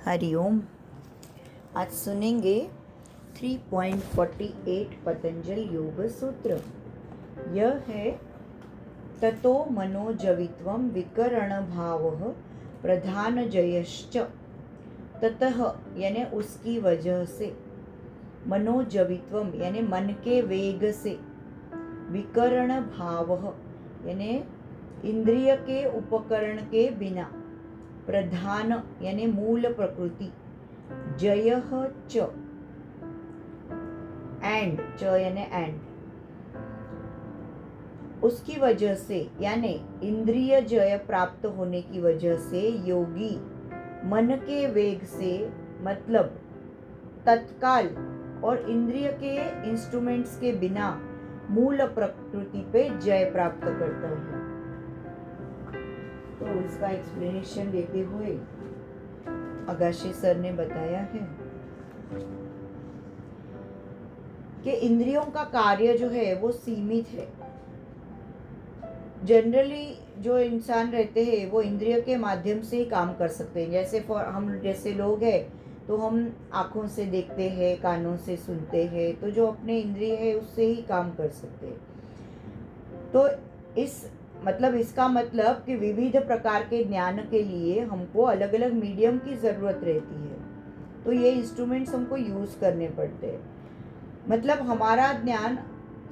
हरिओम। आज सुनेंगे 3.48 पतंजल योग सूत्र। यह है ततो मनोजवित्वं विकरण भावः प्रधान जयश्च। ततः यानी उसकी वजह से, मनोजवित्वम यानी मन के वेग से, विकरण भावः यानी इंद्रिय के उपकरण के बिना, प्रधान यानी मूल प्रकृति, जयः च एंड, च यानी एंड, उसकी वजह से यानी इंद्रिय जय प्राप्त होने की वजह से योगी मन के वेग से, मतलब तत्काल और इंद्रिय के इंस्ट्रूमेंट्स के बिना मूल प्रकृति पे जय प्राप्त करता है। तो इसका एक्सप्लेनेशन देते हुए अगाशे सर ने बताया है कि इंद्रियों का कार्य जो है वो सीमित है। जनरली जो इंसान रहते हैं वो इंद्रिय के माध्यम से ही काम कर सकते हैं। जैसे हम जैसे लोग हैं तो हम आँखों से देखते हैं, कानों से सुनते हैं, तो जो अपने इंद्रिय है उससे ही काम कर सकते हैं। तो इसका मतलब कि विविध प्रकार के ज्ञान के लिए हमको अलग अलग मीडियम की ज़रूरत रहती है। तो ये इंस्ट्रूमेंट्स हमको यूज़ करने पड़ते हैं। मतलब हमारा ज्ञान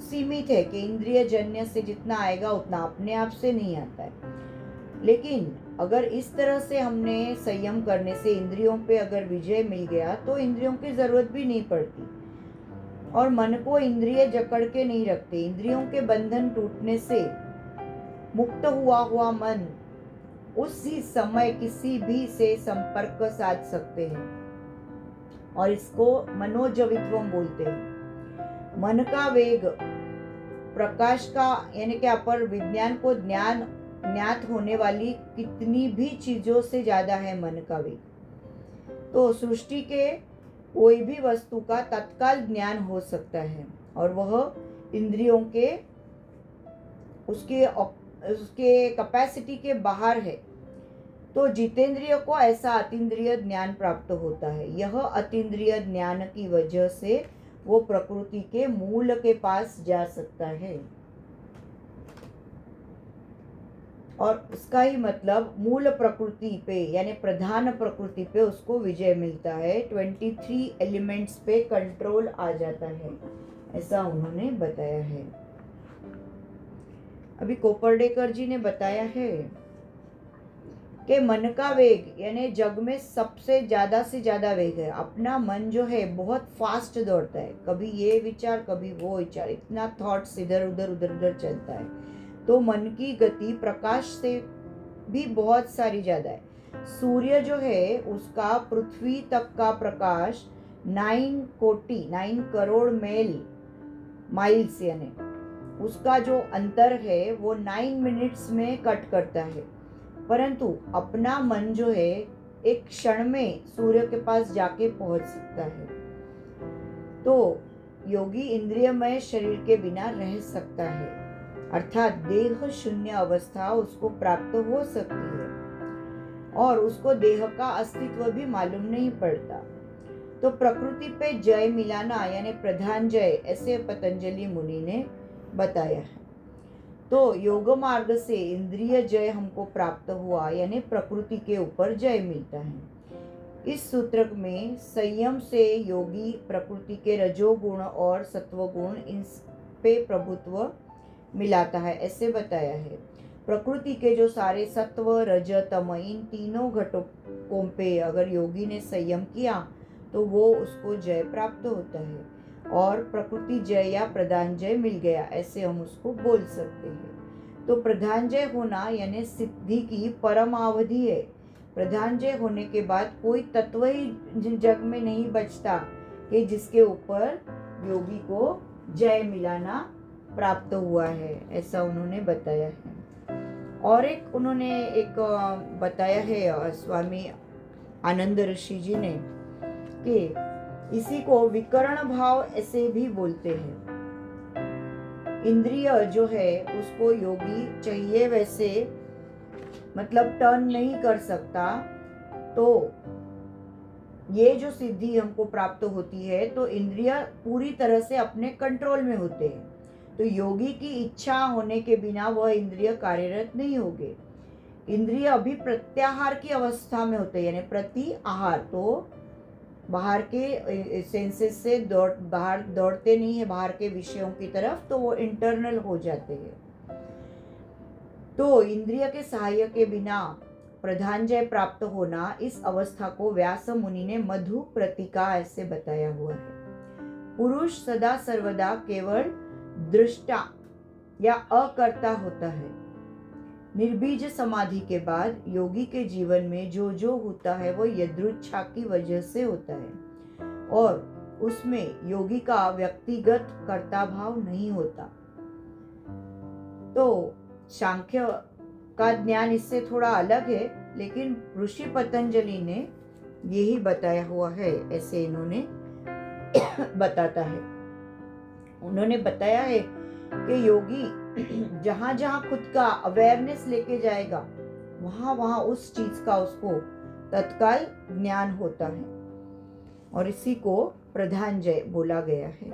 सीमित है कि इंद्रिय जन्य से जितना आएगा उतना अपने आप से नहीं आता है। लेकिन अगर इस तरह से हमने संयम करने से इंद्रियों पे अगर विजय मिल गया तो इंद्रियों की ज़रूरत भी नहीं पड़ती, और मन को इंद्रिय जकड़ के नहीं रखते। इंद्रियों के बंधन टूटने से मुक्त हुआ मन उसी समय किसी भी से संपर्क साध सकते हैं, और इसको मनोजवित्वम बोलते हैं। मन का वेग प्रकाश का यानी कि अपर विज्ञान को ज्ञात होने वाली कितनी भी चीजों से ज्यादा है मन का वेग। तो सृष्टि के कोई भी वस्तु का तत्काल ज्ञान हो सकता है, और वह इंद्रियों के उसके कैपेसिटी के बाहर है। तो जितेंद्रिय को ऐसा अतीन्द्रिय ज्ञान प्राप्त होता है। यह अतीन्द्रिय ज्ञान की वजह से वो प्रकृति के मूल के पास जा सकता है, और इसका ही मतलब मूल प्रकृति पे यानी प्रधान प्रकृति पे उसको विजय मिलता है। 23 एलिमेंट्स पे कंट्रोल आ जाता है, ऐसा उन्होंने बताया है। अभी कोपर्डेकर जी ने बताया है कि मन का वेग यानी जग में सबसे ज्यादा से ज्यादा वेग है। अपना मन जो है बहुत फास्ट दौड़ता है, कभी ये विचार कभी वो विचार, इतना थॉट्स इधर उधर चलता है। तो मन की गति प्रकाश से भी बहुत सारी ज्यादा है। सूर्य जो है उसका पृथ्वी तक का प्रकाश 9 करोड़ माइल्स यानी उसका जो अंतर है वो 9 मिनट्स में कट करता है। परंतु अपना मन जो है एक क्षण में सूर्य के पास जाके पहुंच सकता है। तो योगी इंद्रियमय शरीर के बिना रह सकता है, अर्थात देह शून्य अवस्था उसको प्राप्त हो सकती है, और उसको देह का अस्तित्व भी मालूम नहीं पड़ता। तो प्रकृति पे जय मिलाना यानी प्रधान जय, ऐसे पतंजलि मुनि ने बताया है। तो योग मार्ग से इंद्रिय जय हमको प्राप्त हुआ, यानी प्रकृति के ऊपर जय मिलता है। इस सूत्र में संयम से योगी प्रकृति के रजोगुण और सत्वगुण इन पे प्रभुत्व मिलाता है, ऐसे बताया है। प्रकृति के जो सारे सत्व रज तम इन तीनों घटकों पे अगर योगी ने संयम किया तो वो उसको जय प्राप्त होता है, और प्रकृति जय या प्रधान जय मिल गया, ऐसे हम उसको बोल सकते हैं। तो प्रधान जय होना यानी सिद्धि की परमावधि है। प्रधान जय होने के बाद कोई तत्व ही जग में नहीं बचता कि जिसके ऊपर योगी को जय मिलाना प्राप्त हुआ है, ऐसा उन्होंने बताया है। और उन्होंने बताया है स्वामी आनंद ऋषि जी ने कि इसी को विकरण भाव ऐसे भी बोलते हैं। इंद्रिय जो है उसको योगी चाहिए वैसे मतलब टर्न नहीं कर सकता, तो ये जो सिद्धि हमको प्राप्त होती है तो इंद्रिय पूरी तरह से अपने कंट्रोल में होते हैं। तो योगी की इच्छा होने के बिना वह इंद्रिय कार्यरत नहीं होंगे। इंद्रिय अभी प्रत्याहार की अवस्था में होते हैं, यानी प्रति आहार, तो बाहर के सेंसेस से बाहर दौड़ते नहीं है बाहर के विषयों की तरफ, तो वो इंटरनल हो जाते हैं। तो इंद्रिय के सहाय के बिना प्रधानजय प्राप्त होना, इस अवस्था को व्यास मुनि ने मधु प्रतिका ऐसे बताया हुआ है। पुरुष सदा सर्वदा केवल दृष्टा या अकर्ता होता है। निर्बीज समाधि के बाद योगी के जीवन में जो जो होता है वो यदृच्छा की वजह से होता है और उसमें योगी का व्यक्तिगत कर्ता भाव नहीं होता। तो सांख्य का ज्ञान इससे थोड़ा अलग है, लेकिन ऋषि पतंजलि ने यही बताया हुआ है, ऐसे इन्होंने बताता है। उन्होंने बताया है कि योगी जहां जहां खुद का अवेयरनेस लेके जाएगा वहां वहां उस चीज का उसको तत्काल ज्ञान होता है और इसी को प्रधानजय बोला गया है।